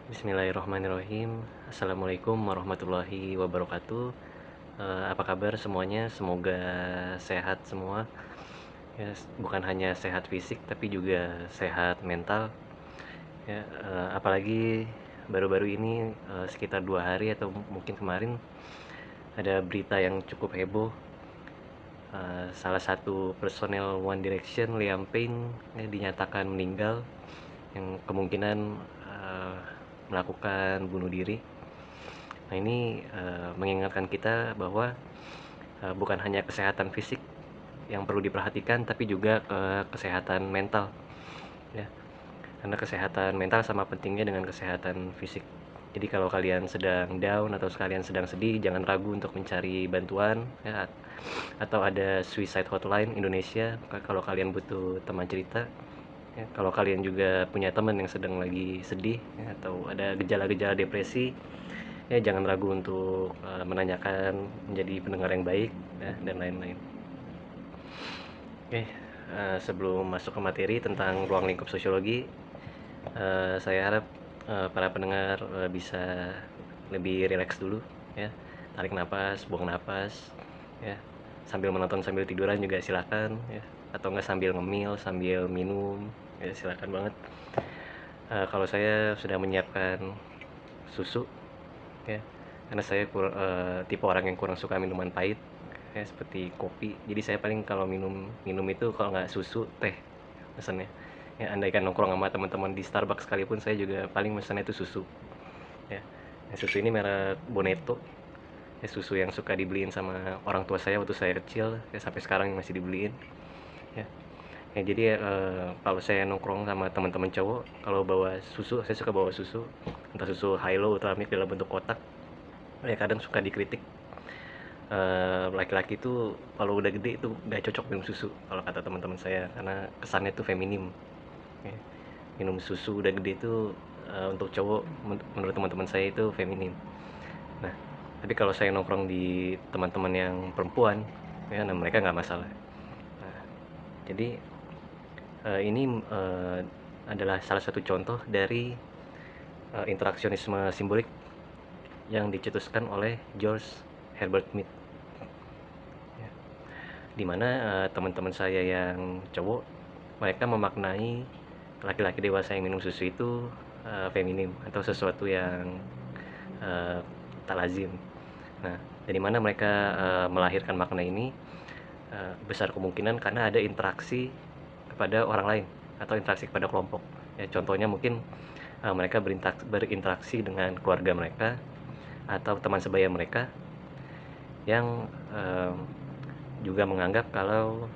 Bismillahirrahmanirrahim. Assalamualaikum warahmatullahi wabarakatuh. Apa kabar semuanya? Semoga sehat semua. Ya, bukan hanya sehat fisik tapi juga sehat mental. Ya, apalagi baru-baru ini sekitar 2 hari atau mungkin kemarin ada berita yang cukup heboh. Salah satu personel One Direction, Liam Payne, dinyatakan meninggal yang kemungkinan eh, melakukan bunuh diri. Nah ini mengingatkan kita bahwa bukan hanya kesehatan fisik yang perlu diperhatikan, tapi juga kesehatan mental, ya. Karena kesehatan mental sama pentingnya dengan kesehatan fisik. Jadi kalau kalian sedang down atau kalian sedang sedih, jangan ragu untuk mencari bantuan, ya. Atau ada suicide hotline Indonesia kalau kalian butuh teman cerita. Ya, kalau kalian juga punya teman yang sedang lagi sedih, ya, atau ada gejala-gejala depresi, ya jangan ragu untuk menanyakan, menjadi pendengar yang baik, ya, dan lain-lain. Oke, sebelum masuk ke materi tentang ruang lingkup sosiologi, saya harap para pendengar bisa lebih rileks dulu, ya. Tarik napas, buang napas, ya. Sambil menonton sambil tiduran juga silakan, ya. Atau enggak sambil ngemil, sambil minum, ya silakan banget. Kalau saya sudah menyiapkan susu, ya, karena saya tipe orang yang kurang suka minuman pahit, ya, seperti kopi. Jadi saya paling kalau minum minum itu kalau nggak susu, teh pesannya. Ya, andaikan nongkrong sama teman-teman di Starbucks sekalipun, saya juga paling pesannya itu susu, ya. Nah, susu ini merek Boneto, ya, susu yang suka dibeliin sama orang tua saya waktu saya kecil, ya, sampai sekarang masih dibeliin, ya. Ya jadi kalau saya nongkrong sama teman-teman cowok, kalau bawa susu, saya suka bawa susu, entah susu Hilo atau Ultramilk dalam bentuk kotak. Ya kadang suka dikritik, laki-laki itu kalau udah gede itu nggak cocok minum susu kalau kata teman-teman saya, karena kesannya tuh feminim, ya. Minum susu udah gede itu untuk cowok, menurut teman-teman saya itu feminim. Nah, tapi kalau saya nongkrong di teman-teman yang perempuan, ya, nah mereka nggak masalah. Nah, jadi ini adalah salah satu contoh dari interaksionisme simbolik yang dicetuskan oleh George Herbert Mead, ya. Di mana teman-teman saya yang cowok, mereka memaknai laki-laki dewasa yang minum susu itu feminim atau sesuatu yang uh, tak lazim. Nah, dari mana mereka melahirkan makna ini? Besar kemungkinan karena ada interaksi kepada orang lain atau interaksi kepada kelompok. Ya, contohnya mungkin mereka berinteraksi dengan keluarga mereka atau teman sebaya mereka yang juga menganggap kalau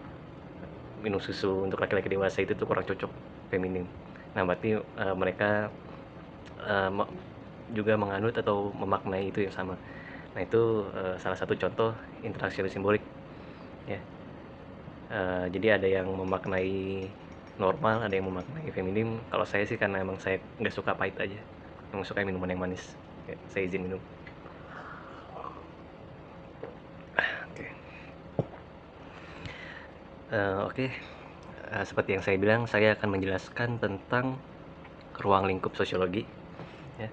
minum susu untuk laki-laki dewasa itu tuh kurang cocok, feminim. Nah, berarti mereka uh, juga menganut atau memaknai itu yang sama. Nah, itu salah satu contoh interaksi simbolik, ya. Jadi ada yang memaknai normal, ada yang memaknai feminim. Kalau saya sih karena emang saya nggak suka pahit aja, emang suka minuman yang manis. Ya, saya izin minum. Oke. Oke. Seperti yang saya bilang, saya akan menjelaskan tentang ruang lingkup sosiologi, ya.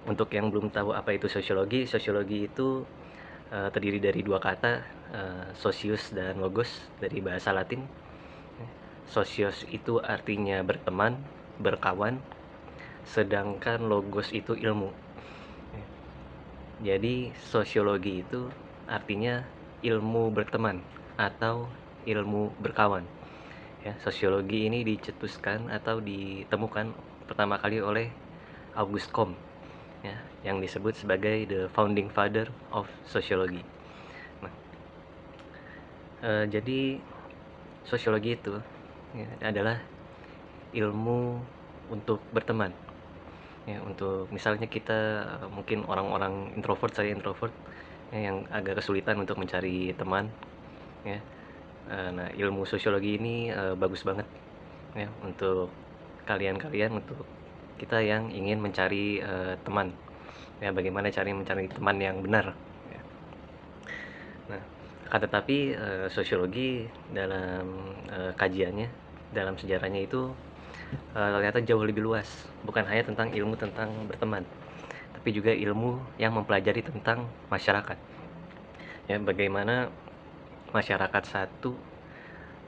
Untuk yang belum tahu apa itu sosiologi, sosiologi itu terdiri dari dua kata, socius dan logos, dari bahasa Latin. Socios itu artinya berteman, berkawan, sedangkan logos itu ilmu. Jadi sosiologi itu artinya ilmu berteman atau ilmu berkawan. Ya, sosiologi ini dicetuskan atau ditemukan pertama kali oleh Auguste Comte, ya, yang disebut sebagai the founding father of sociology. Nah, jadi sosiologi itu, ya, adalah ilmu untuk berteman. Ya, untuk misalnya kita mungkin orang-orang introvert, saya introvert, ya, yang agak kesulitan untuk mencari teman, ya. Nah, ilmu sosiologi ini bagus banget, ya, untuk kalian-kalian, untuk kita yang ingin mencari teman, ya, bagaimana cara mencari teman yang benar, ya. Nah, akan tetapi sosiologi dalam kajiannya, dalam sejarahnya itu ternyata jauh lebih luas, bukan hanya tentang ilmu tentang berteman, tapi juga ilmu yang mempelajari tentang masyarakat. Ya, bagaimana masyarakat satu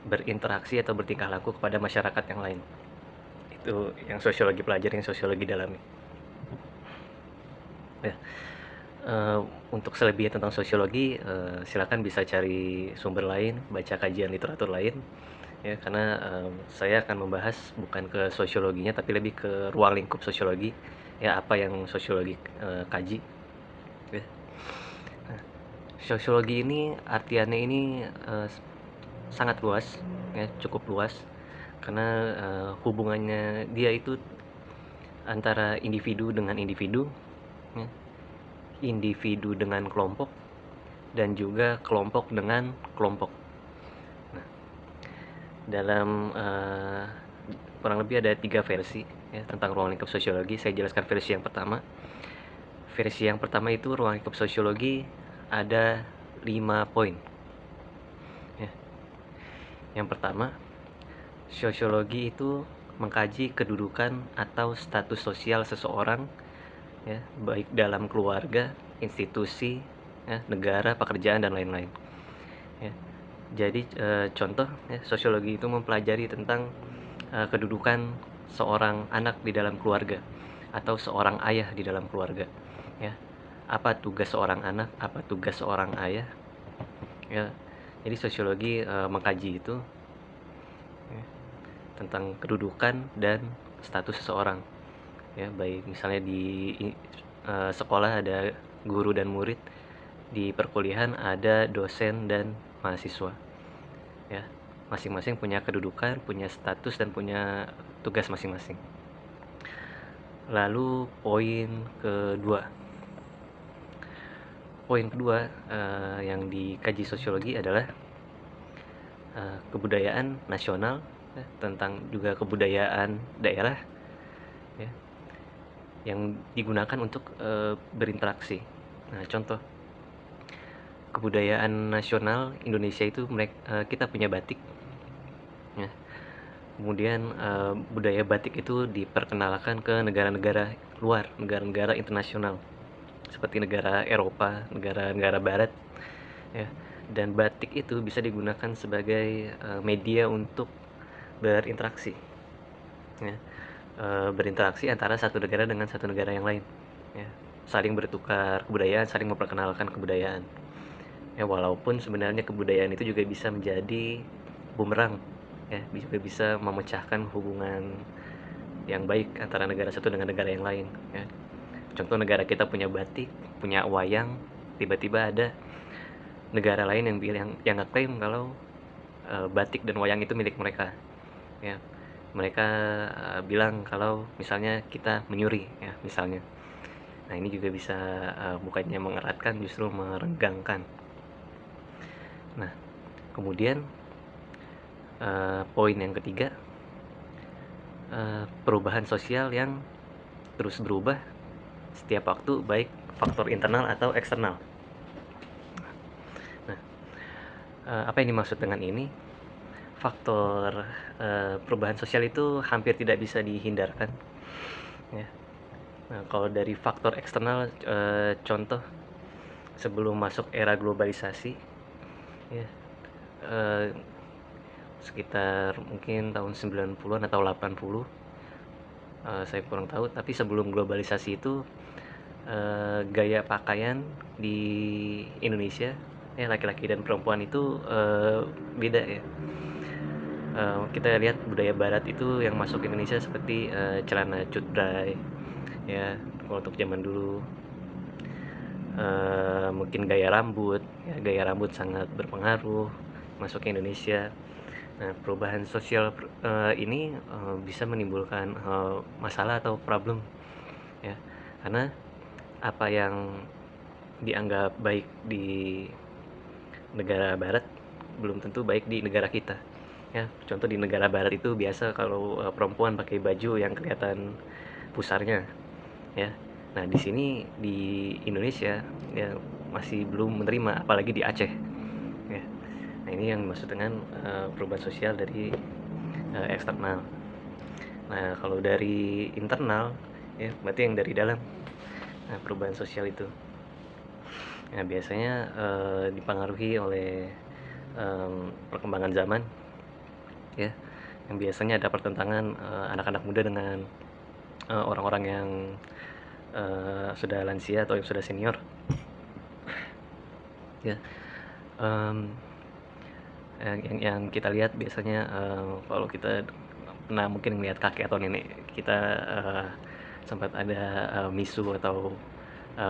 berinteraksi atau bertingkah laku kepada masyarakat yang lain. Itu yang sosiologi pelajari, yang sosiologi dalami. Ya, untuk selebihnya tentang sosiologi, silakan bisa cari sumber lain, baca kajian literatur lain, ya, karena saya akan membahas bukan ke sosiologinya, tapi lebih ke ruang lingkup sosiologi, ya, apa yang sosiologi kaji. Ya. Nah, sosiologi ini artiannya ini sangat luas, ya, cukup luas, karena hubungannya dia itu antara individu dengan individu, ya, individu dengan kelompok, dan juga kelompok dengan kelompok. Nah, dalam kurang lebih ada 3 versi, ya, tentang ruang lingkup sosiologi. Saya jelaskan versi yang pertama. Versi yang pertama itu ruang lingkup sosiologi ada 5 poin. Ya. Yang pertama, sosiologi itu mengkaji kedudukan atau status sosial seseorang, ya, baik dalam keluarga, institusi, ya, negara, pekerjaan, dan lain-lain. Ya. Jadi contoh, ya, sosiologi itu mempelajari tentang kedudukan seorang anak di dalam keluarga atau seorang ayah di dalam keluarga. Ya, apa tugas seorang anak, apa tugas seorang ayah. Ya, jadi sosiologi mengkaji itu, ya, tentang kedudukan dan status seseorang. Ya, baik misalnya di sekolah ada guru dan murid, di perkuliahan ada dosen dan mahasiswa. Ya, masing-masing punya kedudukan, punya status, dan punya tugas masing-masing. Lalu poin kedua yang dikaji sosiologi adalah kebudayaan nasional, ya, tentang juga kebudayaan daerah, ya, yang digunakan untuk berinteraksi. Nah, contoh kebudayaan nasional Indonesia itu kita punya batik, ya. Kemudian budaya batik itu diperkenalkan ke negara-negara luar, negara-negara internasional seperti negara Eropa, negara-negara Barat, ya. Dan batik itu bisa digunakan sebagai media untuk berinteraksi, ya. Berinteraksi antara satu negara dengan satu negara yang lain, ya. Saling bertukar kebudayaan, saling memperkenalkan kebudayaan. Ya, walaupun sebenarnya kebudayaan itu juga bisa menjadi bumerang, ya, juga bisa memecahkan hubungan yang baik antara negara satu dengan negara yang lain, ya. Contoh, negara kita punya batik, punya wayang, tiba-tiba ada negara lain yang ngeklaim kalau batik dan wayang itu milik mereka, ya. Mereka bilang kalau misalnya kita menyuri, ya, misalnya. Nah, ini juga bisa bukannya mengeratkan, justru merenggangkan. Nah, kemudian poin yang ketiga, perubahan sosial yang terus berubah setiap waktu, baik faktor internal atau eksternal. Nah, apa yang dimaksud dengan ini? Faktor perubahan sosial itu hampir tidak bisa dihindarkan, ya. Nah, kalau dari faktor eksternal, contoh sebelum masuk era globalisasi, ya, sekitar mungkin tahun 90-an atau 80, saya kurang tahu, tapi sebelum globalisasi itu gaya pakaian di Indonesia, ya, laki-laki dan perempuan itu beda, ya. Kita lihat budaya barat itu yang masuk ke Indonesia seperti celana cutbray, ya, untuk zaman dulu. Mungkin gaya rambut sangat berpengaruh masuk ke Indonesia. Nah, perubahan sosial ini bisa menimbulkan masalah atau problem, ya, karena apa yang dianggap baik di negara barat belum tentu baik di negara kita, ya. Contoh, di negara barat itu biasa kalau perempuan pakai baju yang kelihatan pusarnya, ya. Nah, di sini di Indonesia, ya, masih belum menerima, apalagi di Aceh, ya. Nah, ini yang dimaksud dengan perubahan sosial dari eksternal. Nah, kalau dari internal, ya berarti yang dari dalam. Nah, perubahan sosial itu. Nah, biasanya dipengaruhi oleh perkembangan zaman, ya, yang biasanya ada pertentangan anak-anak muda dengan orang-orang yang sudah lansia atau yang sudah senior, ya. Em, yang kita lihat biasanya kalau kita pernah mungkin melihat kakek atau nenek kita sempat ada misu atau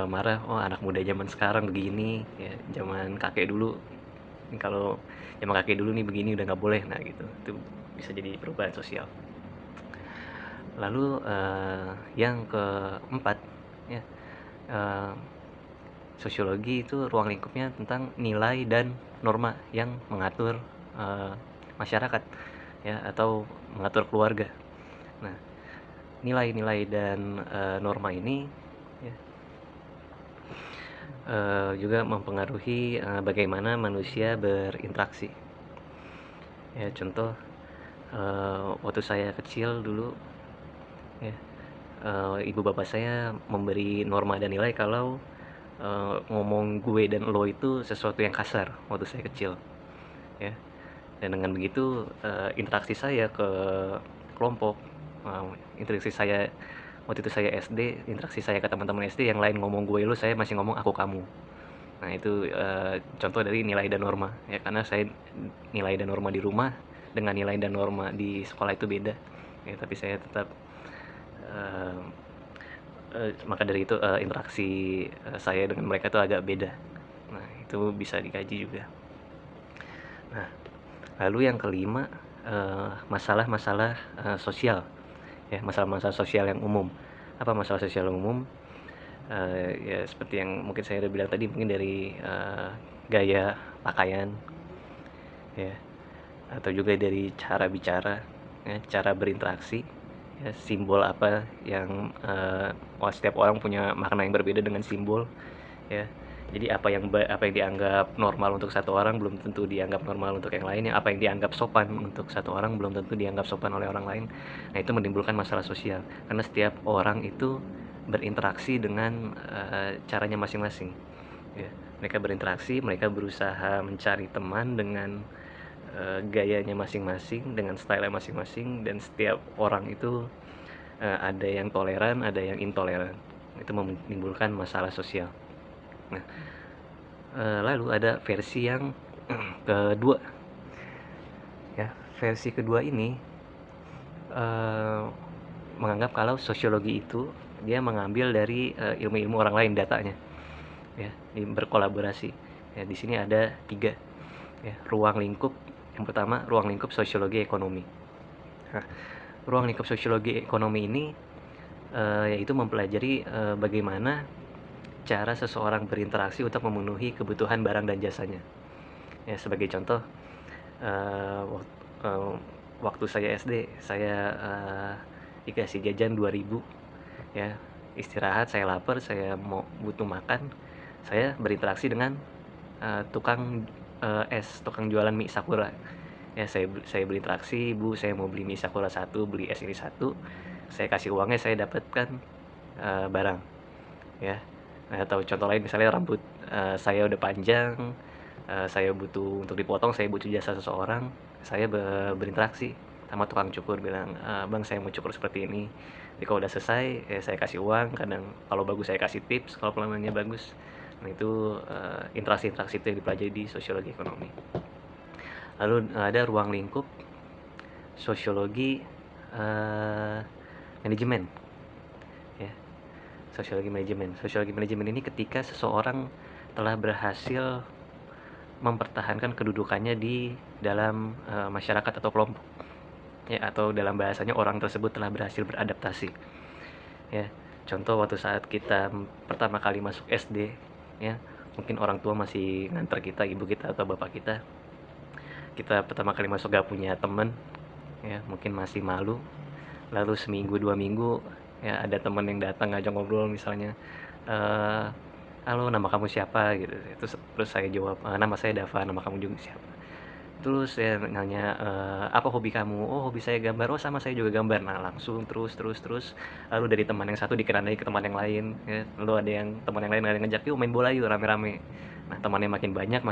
marah, oh anak muda zaman sekarang begini, ya zaman kakek dulu, kalau zaman kakek dulu nih begini udah nggak boleh, nah gitu, itu bisa jadi perubahan sosial. Lalu yang keempat, ya, eh, sosiologi itu ruang lingkupnya tentang nilai dan norma yang mengatur eh, masyarakat, ya, atau mengatur keluarga. Nah, nilai-nilai dan norma ini, ya, juga mempengaruhi bagaimana manusia berinteraksi. Ya, contoh waktu saya kecil dulu, ya, ibu bapak saya memberi norma dan nilai kalau ngomong gue dan lo itu sesuatu yang kasar waktu saya kecil, ya. Dan dengan begitu interaksi saya ke kelompok, interaksi saya waktu itu saya SD, interaksi saya ke teman-teman SD yang lain ngomong gue lo, saya masih ngomong aku kamu. Nah, itu contoh dari nilai dan norma, ya, karena saya nilai dan norma di rumah dengan nilai dan norma di sekolah itu beda, ya, tapi saya tetap maka dari itu interaksi saya dengan mereka itu agak beda. Nah, itu bisa dikaji juga. Nah, lalu yang kelima, masalah-masalah sosial, ya, masalah-masalah sosial yang umum. Apa masalah sosial yang umum? Ya seperti yang mungkin saya udah bilang tadi, mungkin dari gaya pakaian, ya, atau juga dari cara bicara, ya, cara berinteraksi, ya, simbol apa yang setiap orang punya makna yang berbeda dengan simbol, ya. Jadi apa yang dianggap normal untuk satu orang belum tentu dianggap normal untuk yang lain, apa yang dianggap sopan untuk satu orang belum tentu dianggap sopan oleh orang lain. Nah, itu menimbulkan masalah sosial karena setiap orang itu berinteraksi dengan caranya masing-masing, ya. Mereka berinteraksi, mereka berusaha mencari teman dengan gayanya masing-masing, dengan style masing-masing, dan setiap orang itu ada yang toleran, ada yang intoleran. Itu menimbulkan masalah sosial. Nah, lalu ada versi yang kedua, ya. Versi kedua ini menganggap kalau sosiologi itu dia mengambil dari ilmu-ilmu orang lain datanya, ya, berkolaborasi. Ya, di sini ada 3, ya, ruang lingkup. Yang pertama, ruang lingkup sosiologi ekonomi. Nah, ruang lingkup sosiologi ekonomi ini yaitu mempelajari bagaimana cara seseorang berinteraksi untuk memenuhi kebutuhan barang dan jasanya. Ya, sebagai contoh, waktu saya SD, saya dikasih jajan 2.000, ya, istirahat, saya lapar, saya mau butuh makan, saya berinteraksi dengan tukang tukang jualan mie Sakura. Ya, saya berinteraksi, Bu, saya mau beli mie Sakura 1, beli es ini 1, saya kasih uangnya, saya dapatkan barang, ya. Nah, atau contoh lain misalnya rambut saya udah panjang, saya butuh untuk dipotong, saya butuh jasa seseorang, saya berinteraksi sama tukang cukur, bilang, "Bang, saya mau cukur seperti ini." Jadi kalau udah selesai, ya saya kasih uang, kadang kalau bagus saya kasih tips, kalau pelayanannya bagus. Nah, itu interaksi-interaksi itu yang dipelajari di sosiologi ekonomi. Lalu ada ruang lingkup sosiologi manajemen, ya. Sosiologi manajemen ini ketika seseorang telah berhasil mempertahankan kedudukannya di dalam masyarakat atau kelompok, ya, atau dalam bahasanya orang tersebut telah berhasil beradaptasi, ya. Contoh waktu saat kita pertama kali masuk SD, ya, mungkin orang tua masih nganter kita, ibu kita atau bapak kita pertama kali masuk gak punya teman, ya, mungkin masih malu. Lalu seminggu 2 minggu, ya, ada teman yang datang ngajak ngobrol, misalnya, "Halo, nama kamu siapa?" gitu. Terus saya jawab, "Nama saya Dava, nama kamu juga siapa?" Terus ya nanya, "Apa hobi kamu?" "Oh, hobi saya gambar." "Oh, sama saya juga gambar." Nah, langsung terus, lalu dari teman yang satu dikeran lagi ke teman yang lain, ya. Lalu ada yang teman yang lain ada yang ngajak, "Yuk main bola yuk, rame-rame." Nah, temannya makin banyak,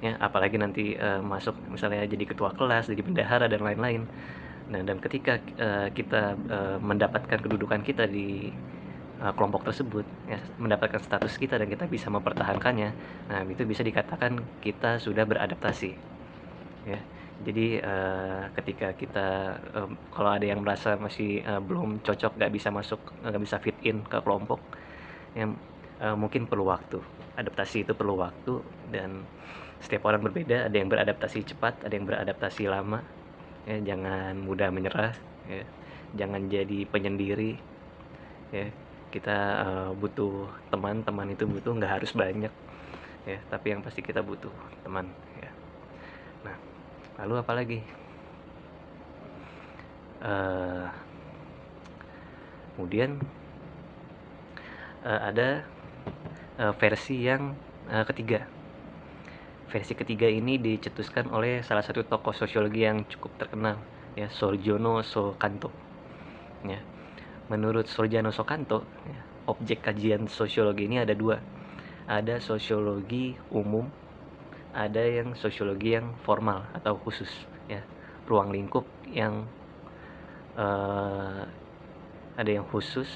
ya, apalagi nanti, masuk misalnya jadi ketua kelas, jadi bendahara dan lain-lain. Nah, dan ketika, kita, mendapatkan kedudukan kita di, kelompok tersebut, ya, mendapatkan status kita dan kita bisa mempertahankannya, nah itu bisa dikatakan kita sudah beradaptasi, ya. Jadi, ketika kita, kalau ada yang merasa masih, belum cocok, nggak bisa masuk, nggak bisa fit in ke kelompok, ya, mungkin perlu waktu. Adaptasi itu perlu waktu dan setiap orang berbeda, ada yang beradaptasi cepat, ada yang beradaptasi lama, ya. Jangan mudah menyerah, ya. Jangan jadi penyendiri, ya. Kita, butuh teman, teman itu butuh nggak harus banyak, ya, tapi yang pasti kita butuh teman, ya. Nah, lalu apa lagi? Eee, Kemudian, ada, versi yang, ketiga. Versi ketiga ini dicetuskan oleh salah satu tokoh sosiologi yang cukup terkenal, ya, Sojono Soekanto, ya. Menurut Sojono Soekanto, ya, objek kajian sosiologi ini ada dua, ada sosiologi umum, ada yang sosiologi yang formal atau khusus, ya, ruang lingkup yang, eee, ada yang khusus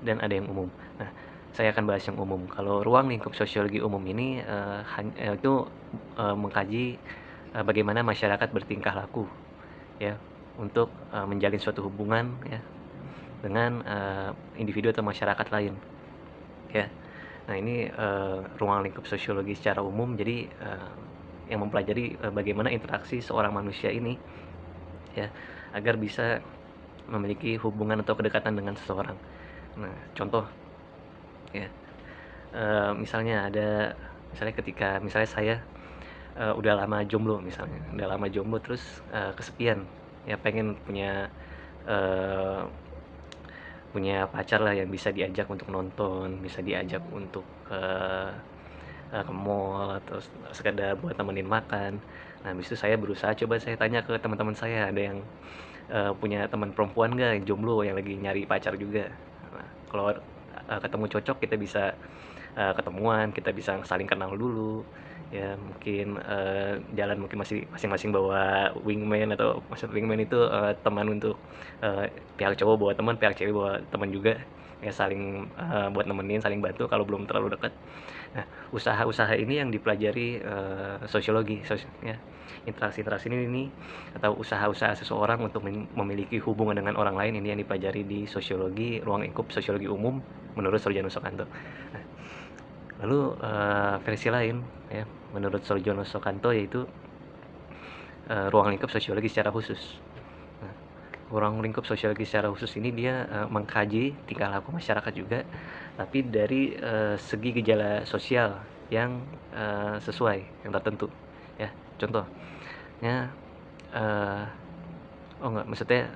dan ada yang umum. Nah, saya akan bahas yang umum. Kalau ruang lingkup sosiologi umum ini, itu, mengkaji, bagaimana masyarakat bertingkah laku, ya, untuk, menjalin suatu hubungan, ya, dengan, individu atau masyarakat lain, ya. Nah, ini, ruang lingkup sosiologi secara umum, jadi, yang mempelajari, bagaimana interaksi seorang manusia ini, ya, agar bisa memiliki hubungan atau kedekatan dengan seseorang. Nah, contoh, ya, misalnya ketika misalnya saya, udah lama jomblo misalnya, udah lama jomblo terus, kesepian, ya, pengen punya, eee, punya pacar lah yang bisa diajak untuk nonton, bisa diajak untuk, ke mall atau sekedar buat temenin makan. Nah, habis itu saya berusaha coba saya tanya ke teman-teman saya, ada yang, punya teman perempuan nggak yang jomblo yang lagi nyari pacar juga. Nah, kalau, ketemu cocok kita bisa, ketemuan, kita bisa saling kenal dulu, ya mungkin, jalan mungkin masing-masing bawa wingman atau maksud wingman itu, teman untuk, pihak cowok bawa teman, pihak cewek bawa teman juga, ya saling, buat nemenin, saling bantu kalau belum terlalu dekat. Nah, usaha-usaha ini yang dipelajari, sosiologi, ya. Interaksi-interaksi ini atau usaha-usaha seseorang untuk memiliki hubungan dengan orang lain ini yang dipelajari di sosiologi, ruang lingkup sosiologi umum menurut Sojono Soekanto. Nah, lalu, versi lain, ya, menurut Sojono Soekanto yaitu, ruang lingkup sosiologi secara khusus. Nah, ruang lingkup sosiologi secara khusus ini dia, mengkaji tingkah laku masyarakat juga, tapi dari, segi gejala sosial yang, sesuai, yang tertentu, ya. Contohnya, eee, oh enggak, maksudnya,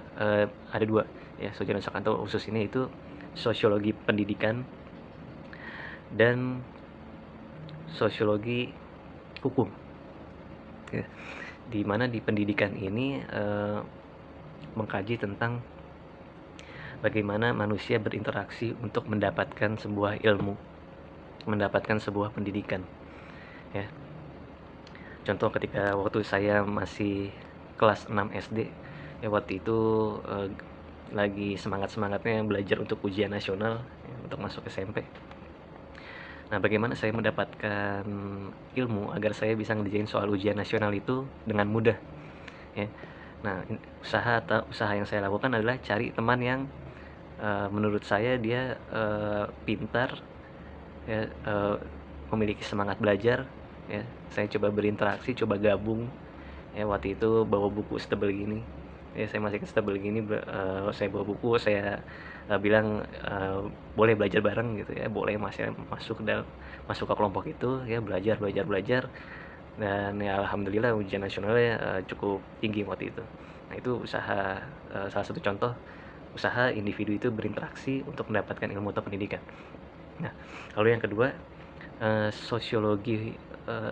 ada 2, ya, Sojono Soekanto khusus ini itu sosiologi pendidikan dan sosiologi hukum, ya. Di mana di pendidikan ini, mengkaji tentang bagaimana manusia berinteraksi untuk mendapatkan sebuah ilmu, mendapatkan sebuah pendidikan, ya. Contoh ketika waktu saya masih kelas 6 SD, ya waktu itu, lagi semangat-semangatnya belajar untuk ujian nasional, ya, untuk masuk SMP. Nah, bagaimana saya mendapatkan ilmu agar saya bisa ngerjain soal ujian nasional itu dengan mudah, ya. Nah, usaha yang saya lakukan adalah cari teman yang, menurut saya dia, pintar, ya, memiliki semangat belajar, ya. Saya coba berinteraksi, coba gabung, ya, waktu itu bawa buku setebal gini, ya, saya masih setebal gini, saya bawa buku, saya, bilang, "Boleh belajar bareng?" Gitu ya, boleh Mas, ya, masuk ke kelompok itu, ya, belajar, dan ya alhamdulillah ujian nasionalnya, cukup tinggi waktu itu. Nah, itu salah satu contoh usaha individu itu berinteraksi untuk mendapatkan ilmu atau pendidikan. Nah, lalu yang kedua, sosiologi,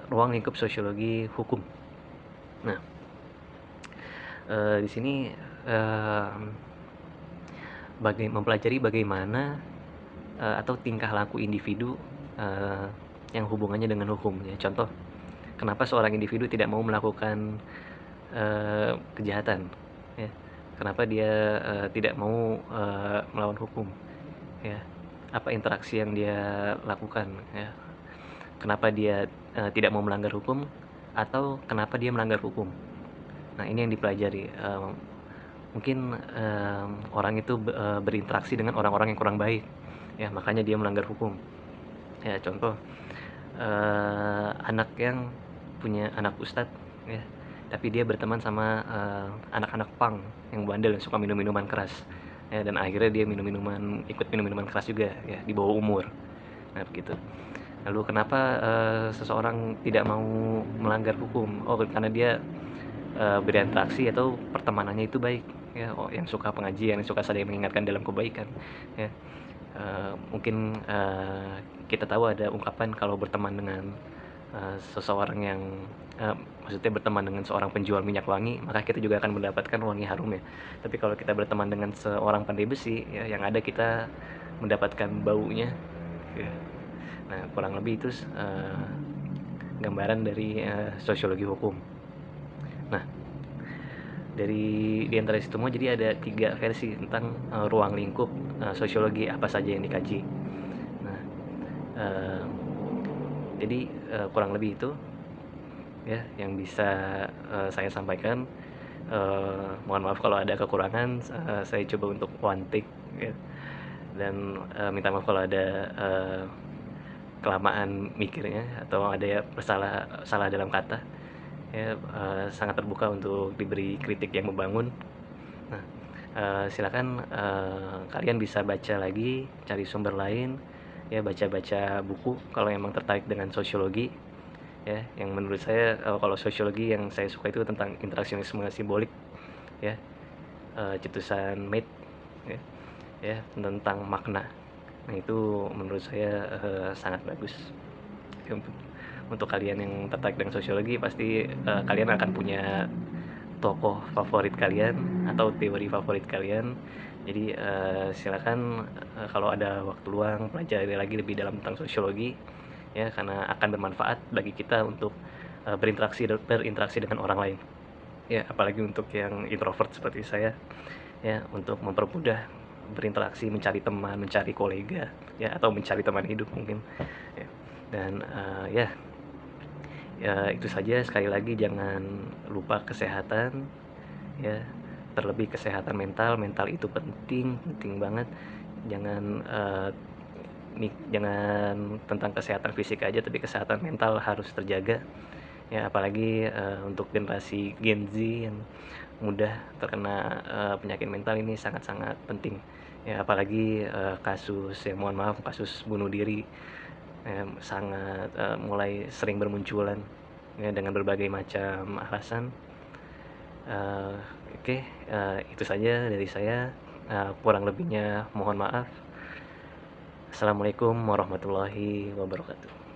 ruang lingkup sosiologi hukum. Nah, di sini, mempelajari bagaimana, atau tingkah laku individu, yang hubungannya dengan hukum ya. Contoh, kenapa seorang individu tidak mau melakukan, kejahatan ya, kenapa dia, tidak mau, melawan hukum ya, apa interaksi yang dia lakukan ya, kenapa dia, tidak mau melanggar hukum, atau kenapa dia melanggar hukum. Nah, ini yang dipelajari, mungkin, orang itu berinteraksi dengan orang-orang yang kurang baik ya, makanya dia melanggar hukum ya. Contoh, anak yang punya anak ustadz ya, tapi dia berteman sama, anak-anak punk yang bandel yang suka minum minuman keras ya, dan akhirnya dia ikut minum minuman keras juga ya, di bawah umur. Nah, begitu. Lalu kenapa, seseorang tidak mau melanggar hukum? Oh, karena dia, berinteraksi atau pertemanannya itu baik ya, yang suka pengajian, yang suka saling mengingatkan dalam kebaikan ya. Mungkin, kita tahu ada ungkapan kalau berteman dengan, seseorang yang, maksudnya berteman dengan seorang penjual minyak wangi, maka kita juga akan mendapatkan wangi harum ya. Tapi kalau kita berteman dengan seorang pandai besi ya, yang ada kita mendapatkan baunya ya. Nah, kurang lebih itu, gambaran dari, sosiologi hukum. Nah, di antara itu semua jadi ada 3 versi tentang, ruang lingkup, sosiologi apa saja yang dikaji. Nah, eee, jadi, kurang lebih itu ya yang bisa, saya sampaikan. Mohon maaf kalau ada kekurangan, saya coba untuk one take ya, dan, minta maaf kalau ada, kelamaan mikirnya atau ada ya salah dalam kata ya. Sangat terbuka untuk diberi kritik yang membangun. Nah, silakan, kalian bisa baca lagi, cari sumber lain ya, baca-baca buku kalau emang tertarik dengan sosiologi ya. Yang menurut saya, kalau sosiologi yang saya suka itu tentang interaksionisme simbolik ya, Ciptusan Mead ya, ya tentang makna. Nah, itu menurut saya, sangat bagus ya. Untuk kalian yang tertarik dengan sosiologi pasti, kalian akan punya tokoh favorit kalian atau teori favorit kalian. Jadi, silakan, kalau ada waktu luang pelajari lagi lebih dalam tentang sosiologi ya, karena akan bermanfaat bagi kita untuk, berinteraksi dengan orang lain ya, apalagi untuk yang introvert seperti saya ya, untuk mempermudah berinteraksi, mencari teman, mencari kolega ya, atau mencari teman hidup mungkin ya. Dan, ya itu saja. Sekali lagi jangan lupa kesehatan ya, terlebih kesehatan mental itu penting banget. Jangan, jangan tentang kesehatan fisik aja, tapi kesehatan mental harus terjaga ya, apalagi, untuk generasi Gen Z yang mudah terkena, penyakit mental. Ini sangat-sangat penting ya, apalagi, kasus ya, mohon maaf, kasus bunuh diri sangat, mulai sering bermunculan ya, dengan berbagai macam alasan. Oke, itu saja dari saya, kurang lebihnya mohon maaf. Assalamualaikum warahmatullahi wabarakatuh.